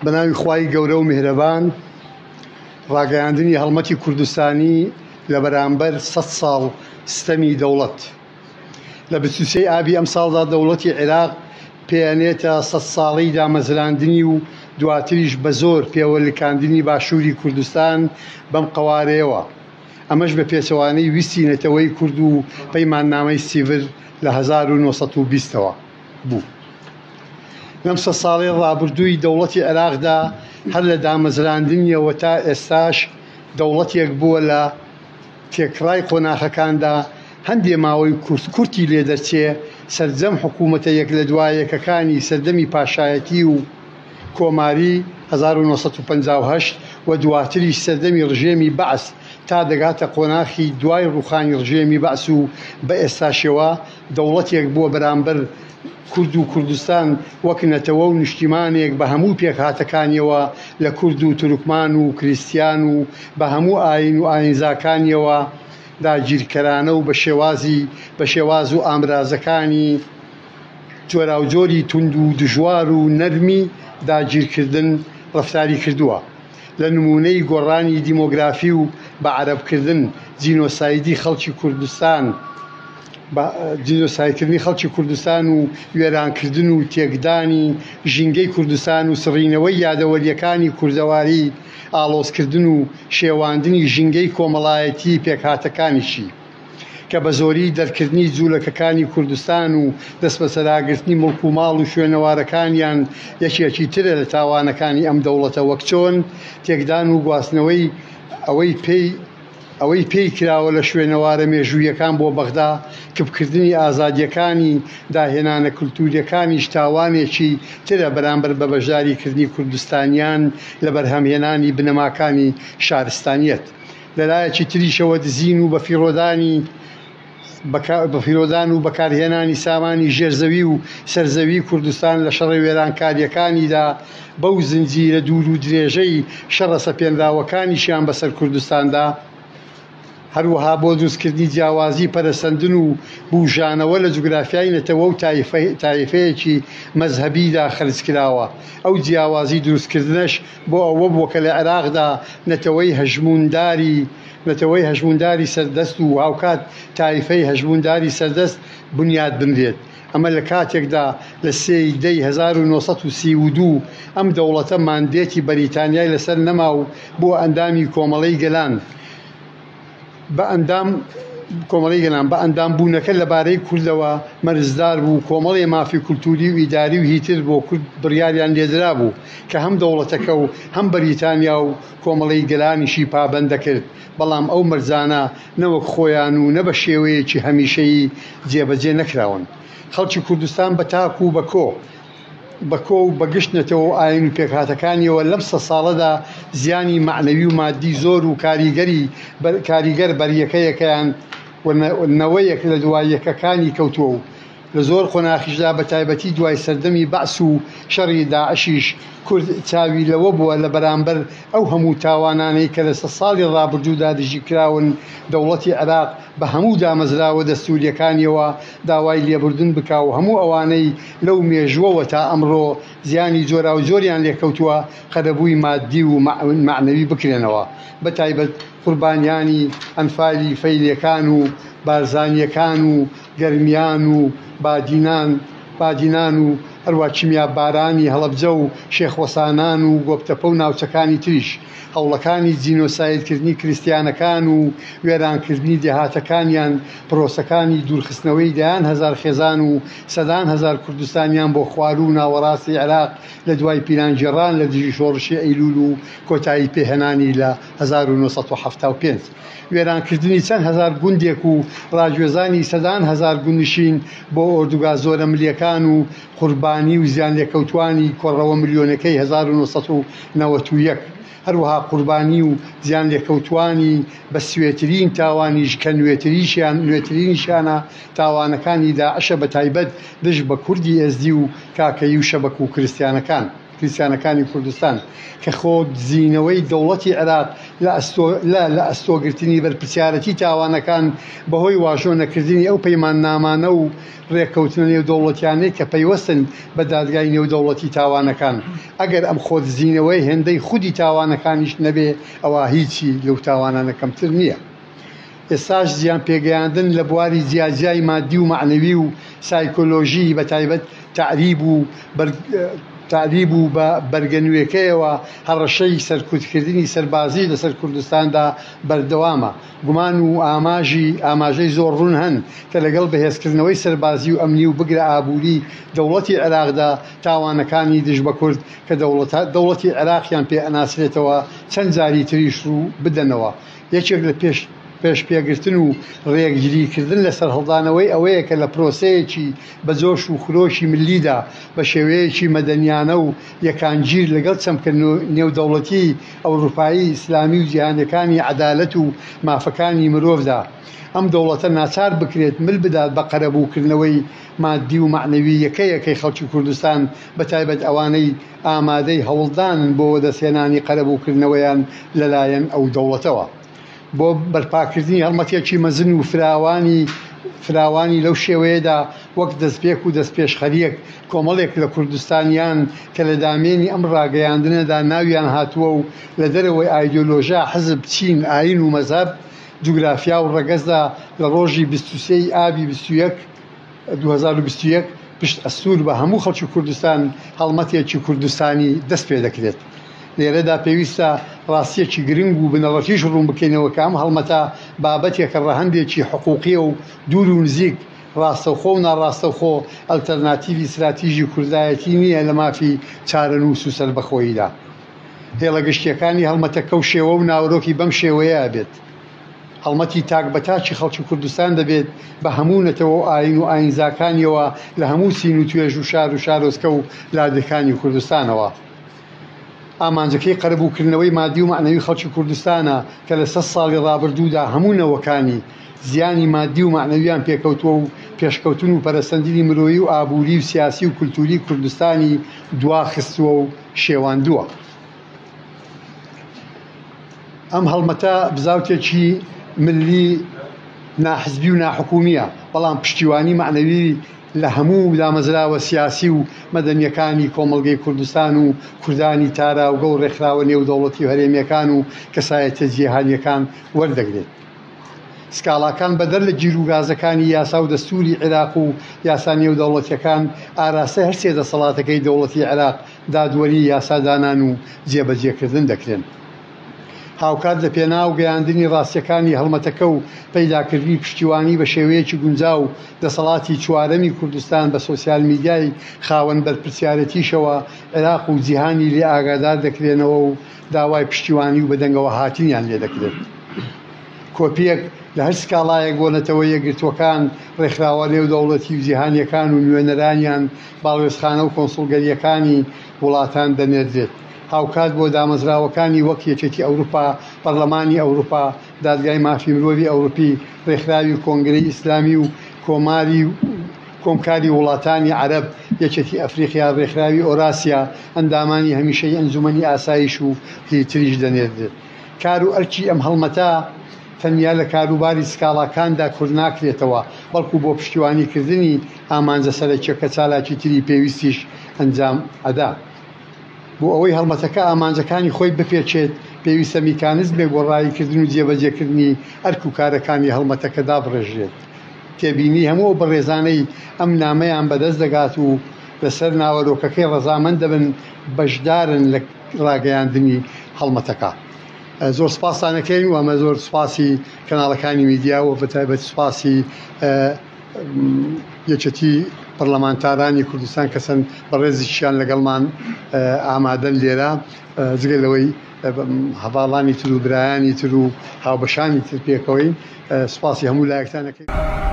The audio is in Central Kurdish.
بەناوی خوای گەورە و میهرەبان ڕاگەیاندنی هەڵمەتی کوردستانی لە بەرامبەر 100 ساڵ ستەمی دەوڵەت لە 23 ئابی ئەم ساڵدا دەوڵەتی عێراق پێیانێتە 100 ساڵەی دامەزراندنی و دواتریش بە زۆر پێوەلکاندنی باشووری کوردستان بەم قەوارەیەوە. ئەمەش بە پێچەوانەی ویستی نەتەوەی کورد و پەیماننامەی سیڤر لە 1920ەوە بوو. لەم 100 ساڵەی ڕابردووی دەوڵەتی عێراقدا هەر لە دامەزراندنیەوە تا ئێستاش دەوڵەتێک بووە لە تێکڕای قۆناغەکاندا هەندێ ماوەی کورتی لێدەرچێ سەرجەم حکوومەتە یەک لە دوای یەکەکانی سەردەمی پاشایەتی و کۆماری 1958 و دواتریش سەردەمی ڕژێمی بەعس تا دەگاتە قۆناغی دوای ڕووخانی ڕژێمی بەعس و بە ئێستاشەوە دەوڵەتێک بووە بەرامبەر کورد و کوردستان وەک نەتەوە و نیشتیمانێک بە هەموو پێکهاتەکانیەوە لە کورد و تورکمان و کریستیان و بە هەموو ئاین و ئاینزاکانیەوە داگیرکەرانە و بە شێواز و ئامرازەکانی جۆراوجۆری تند و دژوار و نەرمی داگیرکردن ڕەفتاری کردووە. لە نمونەی گۆڕانی دیمۆگرافی و بە عەرەبکردن جینۆسایدی خەڵکی کوردستان جینۆسایدکردنی خەڵکی کوردستان و وێرانکردن و تێکدانی ژینگەی کوردستان و سڕینەوەی یادەوەریەکانی کوردەواری ئاڵۆزکردن و شێواندنی ژینگەی کۆمەڵایەتی پێکهاتەکانیشی کە بە زۆری دەرکردنی جوولەکەکانی کوردستان و دەست بەسەراگرتنی مڵک و ماڵ و شوێنەوارەکانیان یەکێکی ترە لە تاوانەکانی ئەم دەوڵەتە، وەک چۆن تێکدان و گواستنەوەی ئەوەی پێی کراوە لە شوێنەوارە مێژوویەکان بۆ بەغدا کەمکردنی ئازادیەکانی داهێنانە کولتوریەکانیش تاوانێکی ترە بەرامبەر بە بەشداریکردنی کوردستانیان لە بەرهەمهێنانی بنەماکانی شارستانیەت. لەلایەکی تریشەوە دزین و بەفیرۆدان و بەکارهێنانی سامانی ژێرزەوی و سەرزەوی کوردستان لە شەڕی وێرانکاریەکانیدا بەو زنجیرە دوور و درێژەی شەڕە سەپێنراوەکانیشیان بەسەر کوردستاندا، هەروەها بۆ دروستکردنی جیاوازی پەرەسەندن و بوژانەوە لە جوگرافیای نەتەوە و تایفەیەکی مەزهەبیدا خەرج کراوە. ئەو جیاوازی دروستکردنەش بۆ ئەوە بووە کە لە عێراقدا نەتەوەی هەژمونداری سەردەست و هاوکات تایفەی هەژمونداری سەردەست بنیاد بنرێت. ئەمە لە کاتێکدا لە 3 دەی 1932 ئەم دەوڵەتە ماندێتی بەریتانیای لەسەر نەما و بۆ ئەندامی کۆمەڵەی گەلان بە ئەندام بوونەکە لەبارەی کوردەوە مەرزدار بوو. کۆمەڵی مافی کولتوری و ئیداری و هیتر بۆ کورد بڕیاریان لێدرا بوو کە هەم دەوڵەتەکە و هەم بەریتانیا و کۆمەڵی گەلانیشی پابەندە کرد، بەڵام ئەو مەرزانە نەوەک خۆیان و نە بە شێوەیەکی هەمیشەیی جێبەجێ نەکراون. خەڵکی کوردستان بە تاک و بەکۆ و بەگشتنەتەوە و ئاین و پێکهاتەکانیەوە لەم 100 ساڵەدا زیانی معنەوی و مادی زۆر و کاریگەر بەریەکەیەکیان نەوەیەک لە دوای یەکەکانی کەوتووە و لە زۆر قۆناغیشدا بە تایبەتی دوای سەردەمی بەعس و شەڕی داعشیش کورد چاوی لەوە بووە لە بەرامبەر ئەو هەموو تاوانانەی کە لە 100 ساڵی ڕابردوودا دژی کراون دەوڵەتی عێراق بە هەموو دامەزراوە دەستووریەکانیەوە داوای لێبوردن بکا و هەموو ئەوانەی لەو مێژووەوە تا ئەمڕۆ زیانی جۆرا و جۆریان لێکەوتووە قەرەبووی مادی و معنەوی بکرێنەوە، بە تایبەت قوربانیانی ئەنفالی فەیلەکان و بارزانیەکان و گەرمیان و بادینان و هەروە چیمیابارانی هەڵەبجە و شێخوەسانان و گۆبتەپە و ناوچەکانی تریش، هەوڵەکانی جینۆسایدکردنی کریستیانەکان و وێرانکردنی دێهاتەکانیان، پرۆسەکانی دوورخستنەوەی دەیان هەزار خێزان و سەدان هەزار کوردستانیان بۆ خوار و ناوەڕاستی عێراق لە دوای پیرانگێڕان لە دژی شۆڕشی ئەیلول و کۆتایی پێهێنانی لە 1975، وێرانکردنی چەند هەزار گوندێک و ڕاگوێزانی سەدان هەزار گوندنشین بۆ ئۆردوگا زۆرە ملیەکان و قوربانی و زیان لێکەوتوانی کۆڕەوە ملیۆنەکەی 1991، هەروەها قوربانی و زیان لێکەوتوانی بە سوێترین تاوانیش کە نوێترینیشانە تاوانەکانی داعشە بە تایبەت دژ بە کوردی ئێزدی و کاکەی و شەبەک و کریستیانەکان. کریسیانەکانی کوردستان کە خۆ دزینەوەی دەوڵەتی عێراق لە ئەستۆگرتنی بەرپرسیارەتی تاوانەکان بەهۆی واژۆنەکردنی ئەو پەیماننامانە و ڕێککەوتنە نێودەوڵەتیانەی کە پەیوەستن بە دادگای نێودەوڵەتی تاوانەکان ئەگەر ئەم خۆدزینەوەی هێندەی خودی تاوانەکانیش نەبێ ئەوە هیچی لەو تاوانانە کەمتر نییە. ئێستاش زیان پێگەیاندن لە بواری جیاجیای مادی و معنەوی و سایکۆلۆژی بەتایبەت تعریب و بە بەرگەنوێکەیەوە هەڕەشەی سەرکوتکردنی سەربازی لەسەر کوردستاندا بەردەوامە. گومان و ئاماژەی زۆر ڕوون هەن کە لەگەڵ بەهێزکردنەوەی سەربازی و ئەمنی و بگرە ئابووری دەوڵەتی عێراقدا تاوانەکانی دژ بە کورد کە دەوڵەتی عێراقیان پێ ئەناسرێتەوە چەند جاری تریش ڕوو بدەنەوە. یەکێک لە پێشپێگرتن و ڕێگیریکردن لەسەر هەڵدانەوەی ئەوەیە کە لە پرۆسەیەکی بە جۆش و خرۆشی ملیدا بە شێوەیەکی مەدەنیانە و یەکانگیر لەگەڵ چەمکە نێودەوڵەتی ئەوروپایی ئیسلامی و جیهانیەکانی عەدالەت و مافەکانی مرۆڤدا ئەم دەوڵەتە ناچار بکرێت مل بدات بە قەرەبووکردنەوەی مادی و معنەوی یەکەیەکەی خەڵکی کوردستان بەتایبەت ئەوانەی ئامادەی هەوڵدانن بۆ دەستهێنانی قەرەبووکردنەوەیان لەلایەن ئەو دەوڵەتەوە. بۆ بەرپاکردنی هەڵمەتێکی مەزن و فراوانی لەو شێوەیەدا وەک دەستپێک و دەستپێشخەریەک کۆمەڵێک لە کوردستانیان کە لە دامێنی ئەم ڕاگەیاندنەدا ناویان هاتووە و لە دەرەوەی ئایدۆلۆژیا حزب چین ئاین و مەزهەب جوگرافیا و ڕەگەزدا لە ڕۆژی 23 ئابی 2021 پشت ئەستور بە هەموو خەڵکی کوردستان هەڵمەتێکی کوردستانی دەست پێ دەکرێت. لێرەدا پێویستە ڕاستیەکی گرنگ و بنەڕەتیش ڕوون بکەینەوە کە ئەم هەڵمەتە بابەتێکە ڕەهەندێکی حقوقیە و دوور و نزیک ڕاستەوخۆ و ناڕاستەوخۆ ئەلتەرناتیڤی استراتیژی کوردایەتی نییە لە مافی چارەنووس و سەربەخۆییدا. هێڵە گشتیەکانی هەڵمەتەکە و شێوە و ناوەڕۆکی بەم شێوەیە بێت. هەڵمەتی تاک بەتاچی خەڵکی کوردستان دەبێت بە هەموو نەتەوە و ئاین و ئاینزاکانیەوە لە هەموو سین و توێژ و شار و شارۆچکە و لادەکانی کوردستانەوە. ئامانجەکەی قەرەبووکردنەوەی مادی و معنەوی خەڵکی کوردستانە کە لە 100 ساڵی ڕابردوودا هەموو نەوەکانی زیانی مادی و معنەویان پێکەوتووە و پێشکەوتن و پەرەسەندنی مرۆیی و ئابووری و سیاسی و کولتوری کوردستانی دواخستووە و شێواندووە. ئەم هەڵمەتە بزاوتێکی ملی ناحزبی و ناحکومیە، بەڵام پشتیوانی معنەوی لە هەموو دامەزراوە سیاسی و مەدەنیەکانی کۆمەڵگەی کوردستان و کوردانی تاراوگە و ڕێکخراوە نێودەوڵەتی و هەرێمیەکان و کەسایەتە جیهانیەکان وەردەگرێت. سکاڵاکان بەدەر لە جیرروگازەکانی یاسا و دەستوری عێراق و یاسا نێودەوڵەتیەکان ئاراستە هەر سێ دەسەڵاتەکەی دەوڵەتی عێراق دادوەری یاسادانان و جێبەجێکردن دەکرێن. هاوکات لە پێناو گەیاندنی ڕاستیەکانی هەڵمەتەکە و پەیداکردنی پشتیوانی بە شێوەیەکی گونجاو دەسەڵاتی چوارەمی کوردستان بە سۆسیال میدیای خاوەن بەرپرسیارەتیشەوە عێراق و جیهانی لێ ئاگادار دەکرێنەوە و داوای پشتیوانی و بەدەنگەوە هاتنیان لێ دەکرێت. کۆپیەک لە هەر سکاڵایەک بۆ نەتەوە یەکگرتوەکان ڕێکخراوە نێودەوڵەتی و جیهانیەکان و نوێنەرانیان باڵێزخانە و کۆنسڵگەریەکانی وڵاتان دەنێردرێت. هاوکات بۆ دامەزراوەکانی وەک یەکێتی ئەوروپا، پەرلەمانی ئەوروپا، دادگای مافی مرۆڤی ئەوروپی، ڕێکخراوی کۆنگرەی ئیسلامی و کۆمکاری وڵاتانی عەرەب، یەکێتی ئەفریقیا، ڕێکخراوی ئۆراسیا، ئەندامانی هەمیشەی ئەنجومەنی ئاسایش و هیتریش دەنێردرێت. کار و ئەرکی ئەم هەڵمەتە تەنیا لە کاروباری سکاڵاکاندا کورد ناکرێتەوە، بەڵکو بۆ پشتیوانیکردنی ئامانجە سەرەکیەکە چالاکی تری پێویستیش ئەنجام ئەدا. بۆ ئەوەی هەڵمەتەکە ئامانجەکانی خۆی بپێچێت پێویستە میکانیزمێک بۆ ڕایکردن و جێبەجێکردنی ئەرک و کارەکانی هەڵمەتەکە دابڕێژرێت. تێبینی هەموو بەڕێزانەی ئەم نامەیان بەدەست دەگات و لەسەر ناوەرۆکەکەی ڕەزامەند دەبن بەشدارن لە ڕاگەیاندنی هەڵمەتەکە. زۆر سپاسانەکەین و ئەمە زۆر سپاسی کەناڵەکانی میدیا و بەتایبەت سپاسی یەکێتی پەرلەمانتارانی کوردستان کەسن بەڕێزیشیان لەگەڵمان ئامادەن لێرە، جگە لەوەی هەواڵانی تر و برایانی تر و هاوبەشانی تر پێکەوەین. سپاسی هەموو لایەکتانەکەین.